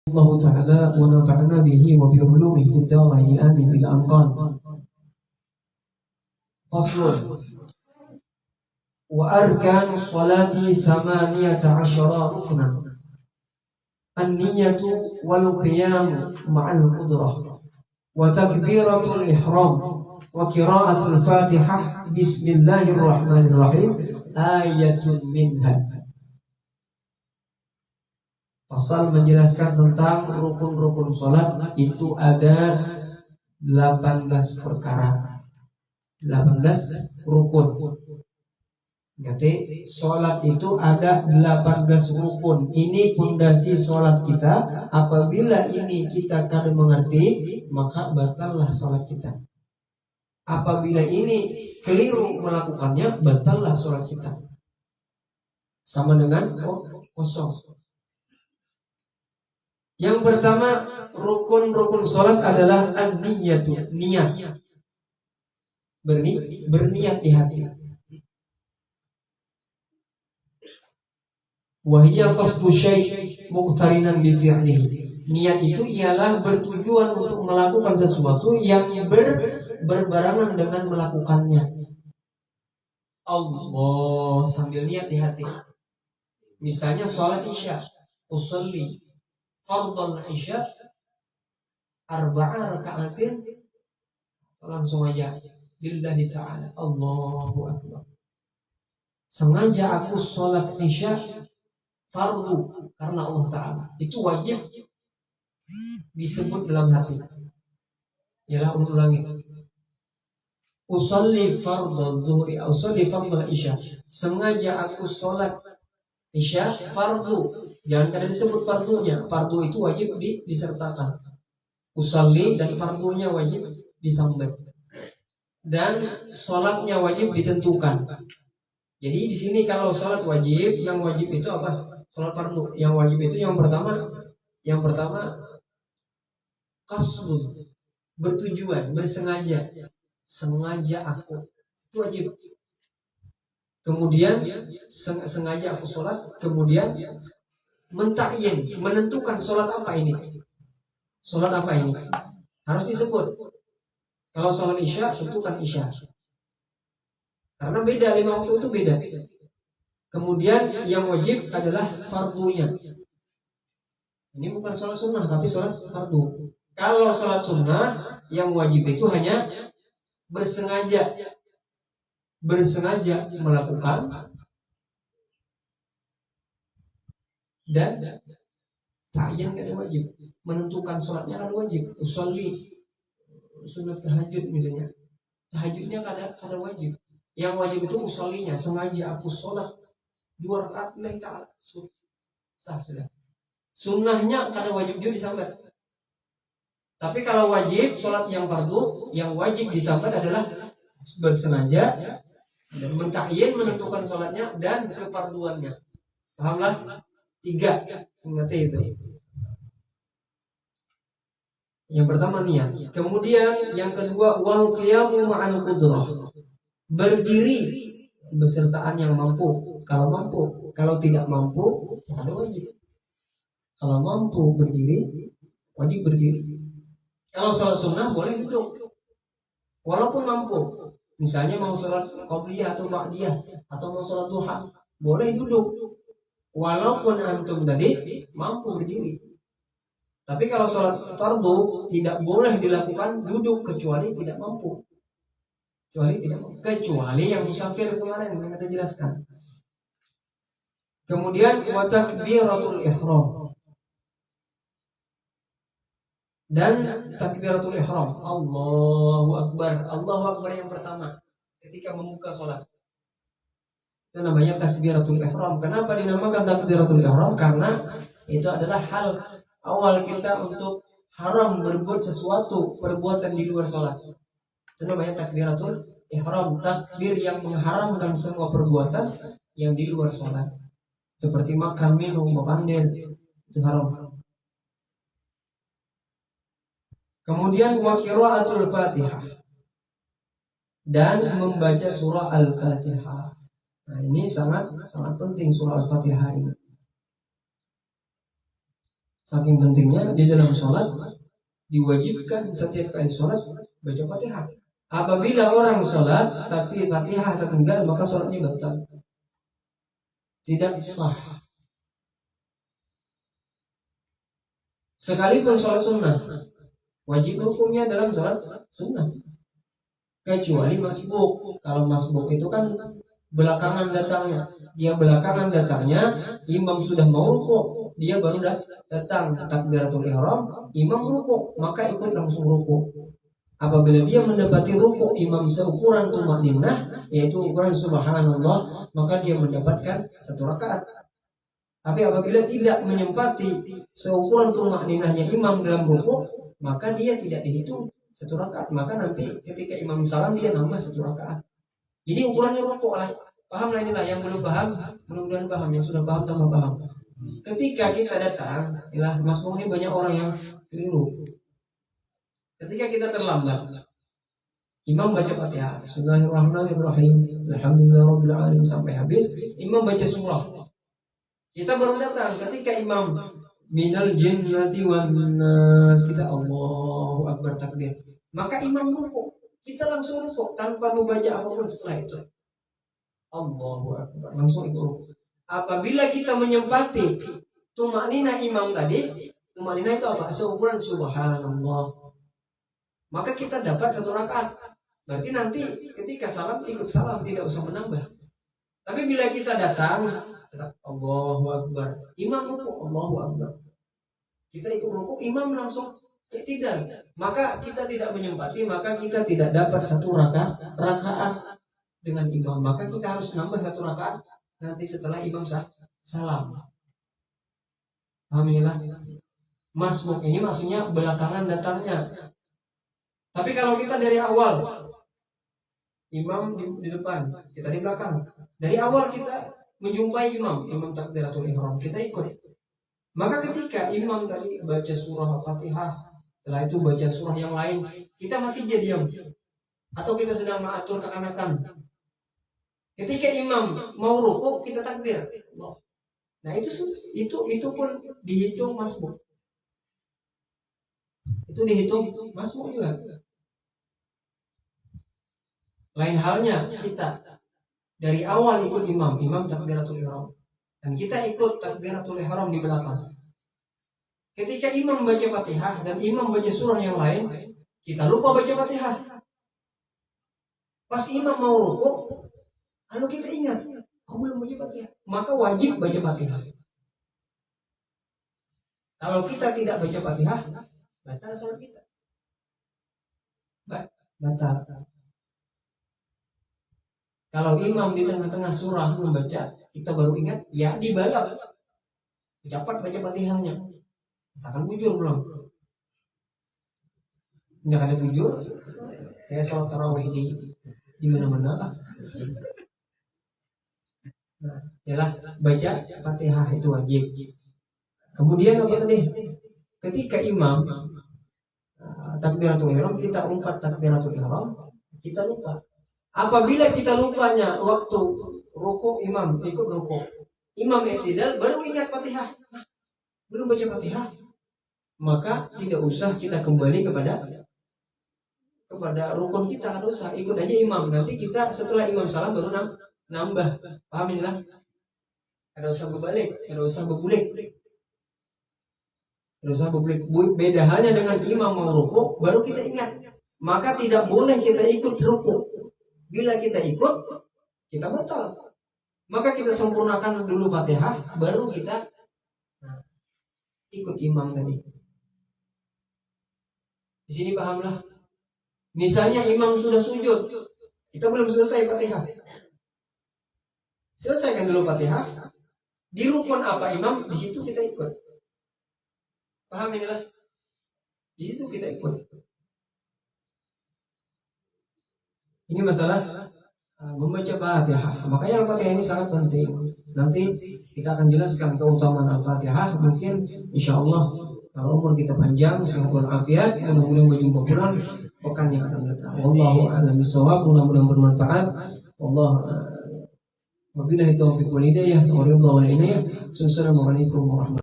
الله تعالى ونفعنا به وبعلومه في الدارين آمين إلى أن قال فصل وأركان الصلاة 18 ركنا النية والقيام مع القدرة وتكبيرة الإحرام وقراءة الفاتحة بسم الله الرحمن الرحيم آية منها. Pasal menjelaskan tentang rukun-rukun sholat itu ada 18 perkara, 18 rukun. Jadi sholat itu ada 18 rukun. Ini pondasi sholat kita. Apabila ini kita kadang mengerti, maka batallah sholat kita. Apabila ini keliru melakukannya, batallah sholat kita. Sama dengan kosong. Yang pertama rukun-rukun sholat adalah an-niyatu, niat. Berniat di hati. Wahiyya qasdu syai' muqtarinan bi fi'lihi. Niat itu ialah bertujuan untuk melakukan sesuatu yang berbarengan dengan melakukannya. Allah sambil niat di hati. Misalnya sholat isya, usolli fardhul isya 4 rakaatin, langsung aja lillahi ta'ala, Allahu akbar. Sengaja aku sholat isya fardu karena Allah Ta'ala. Itu wajib disebut dalam hati. Yalah, ulangi. Usolli fardhu dhuhri, usolli fardhu isya. Sengaja aku sholat isya fardu. Jangan kadang disebut fardunya. Fardu itu wajib disertakan. Usolli dan fardunya wajib disambung. Dan sholatnya wajib ditentukan. Jadi di sini kalau sholat wajib, yang wajib itu apa? Sholat fardu. Yang wajib itu yang pertama qasdun, bertujuan, bersengaja. Sengaja aku, itu wajib. Kemudian sengaja aku sholat. Kemudian mentakyin, menentukan sholat apa ini. Sholat apa ini harus disebut. Kalau sholat isya, tentukan isya. Karena beda, 5 waktu itu beda. Kemudian yang wajib adalah fardunya. Ini bukan sholat sunnah, tapi sholat fardu. Kalau sholat sunnah, yang wajib itu hanya bersengaja melakukan dan ta'yin kan wajib. Menentukan sholatnya kan wajib. Usolli sunat tahajud misalnya. Tahajudnya kada wajib. Yang wajib itu usollinya, sengaja aku sholat 2 rakaat lillahi ta'ala. Sah sudah. Sunnahnya kada wajib juga disambat. Tapi kalau wajib sholat yang fardu, yang wajib disambat adalah bersengaja dan mentakyin, menentukan sholatnya dan kefarduannya. Pahamlah? 3. Ingat itu. Yang pertama niat. Kemudian yang kedua wal qiyamu ma'al qudrah. Berdiri besertaan yang mampu. Kalau mampu, kalau tidak mampu, tidak ada wajib. Kalau mampu berdiri, wajib berdiri. Kalau sholat sunnah boleh duduk, walaupun mampu. Misalnya mau sholat qobliyah atau ba'diyah atau mau sholat duha, boleh duduk, walaupun antum tadi mampu berdiri. Tapi kalau sholat fardu tidak boleh dilakukan duduk kecuali tidak mampu. Kecuali yang musafir kemarin yang kita jelaskan. Kemudian wa takbiratul ihram. Dan takbiratul ihram, Allahu akbar. Allahu akbar yang pertama ketika membuka sholat. Itu namanya takbiratul ihram. Kenapa dinamakan takbiratul ihram? Karena itu adalah hal awal kita untuk haram berbuat sesuatu perbuatan di luar sholat. Itu namanya takbiratul ihram. Takbir yang mengharamkan semua perbuatan yang di luar sholat. Seperti makan, minum, memandir, itu haram. Kemudian wa qiraatul Fatihah, dan membaca surah Al-Fatihah. Nah, ini sangat penting surah Al-Fatihah ini. Saking pentingnya di dalam sholat diwajibkan setiap kali sholat baca Fatihah. Apabila orang sholat tapi Fatihah tertinggal, maka sholatnya batal, tidak sah. Sekalipun sholat sunnah, wajib hukumnya dalam sholat sunnah, kecuali masbuk. Kalau masbuk itu kan belakangan datangnya, dia belakangan datangnya, imam sudah mau rukuk, dia baru datang takbiratul ihram, imam rukuk, maka ikut langsung rukuk. Apabila dia mendapati rukuk imam seukuran tumakninah, yaitu ukuran subhanallah, maka dia mendapatkan 1 rakaat. Tapi apabila tidak menyempati seukuran tumakninahnya imam dalam rukuk, maka dia tidak dihitung 1 rakaat. Maka nanti ketika imam salam dia nambah 1 rakaat. Jadi ukurannya rukuk lah. Paham lah inilah, yang belum paham mudah-mudahan paham, yang sudah paham tambah paham. Ketika kita datang, ilah Mas Bung, ini banyak orang yang keliru. Ketika kita terlambat, imam baca Fatihah, Bismillahirrahmanirrahim, Alhamdulillahirabbil alamin sampai habis, imam baca surah. Kita baru datang, ketika imam minal jinnati wan nas, kita Allahu akbar takbir, maka imam rukuk, kita langsung rukuk tanpa membaca apapun setelah itu. Allahu akbar, langsung itu. Apabila kita menyempati tumakninah imam tadi, tumakninah itu apa? Seukuran subhanallah, maka kita dapat 1 rakaat. Berarti nanti ketika salam ikut salam, tidak usah menambah. Tapi bila kita datang Allahu akbar, imam rukuk, Allahu akbar, kita ikut rukuk, imam langsung tidak, maka kita tidak menyempati, maka kita tidak dapat 1 rakaat dengan imam, maka kita harus nambah 1 rakaat nanti setelah imam salam. Alhamdulillah. Masbuk ini maksudnya belakangan datangnya. Tapi kalau kita dari awal, imam di depan, kita di belakang, dari awal kita menjumpai imam takbiratul ihram, kita ikut. Maka ketika imam tadi baca surah Fatihah, setelah itu baca surah yang lain, kita masih diam, atau kita sedang mengatur kekanakan. Ketika imam mau rukuk, kita takbir. Nah itu pun dihitung masbuk. Itu dihitung masbuk juga. Lain halnya kita dari awal ikut imam takbiratul ihram, dan kita ikut takbiratul ihram di belakang. Ketika imam baca Fatihah dan imam baca surah yang lain, kita lupa baca Fatihah. Pas imam mau rukuk, lalu kita ingat, aku belum baca Fatihah, maka wajib baca Fatihah. Kalau kita tidak baca Fatihah, batal salat kita. Batal. Kalau imam di tengah-tengah surah membaca, kita baru ingat, ya dibalap, cepat baca Fatihahnya. Misalkan bujur belum, nggak ada bujur, kayak sholat tarawih di mana-mana lah. Nah, yalah, baca Fatihah itu wajib. Kemudian apa tadi? Ketika imam takbiratul ihram, kita umpat takbiratul ihram, kita lupa. Apabila kita lupanya waktu rukuk, imam ikut rukuk, imam i'tidal, baru ingat Fatihah, belum baca Fatihah, maka tidak usah kita kembali kepada rukun kita, tidak usah, ikut aja imam. Nanti kita setelah imam salam baru nambah. Paham inilah? Tidak usah berbalik, tidak usah berbulik. Beda hanya dengan imam mau rukuk, baru kita ingat, maka tidak boleh kita ikut rukuk. Bila kita ikut, kita batal. Maka kita sempurnakan dulu Fatihah, baru kita ikut imam tadi. Di sini pahamlah. Misalnya imam sudah sujud, kita belum selesai Fatihah. Selesaikan dulu Fatihah. Di rukun apa imam, di situ kita ikut. Paham inilah? Di situ kita ikut. Ini masalah membaca Fatihah. Makanya Al-Fatihah ini sangat penting. Nanti kita akan jelaskan keutamaan Al-Fatihah. Mungkin insya-Allah kalau umur kita panjang, sehat walafiat, mudah-mudahan berjumpa pulang pekan yang akan datang. Wallahu a'lam bishawab. Mudah-mudahan bermanfaat. Wallahu wabillahi taufiq wal hidayah. Assalamualaikum warahmatullahi wabarakatuh.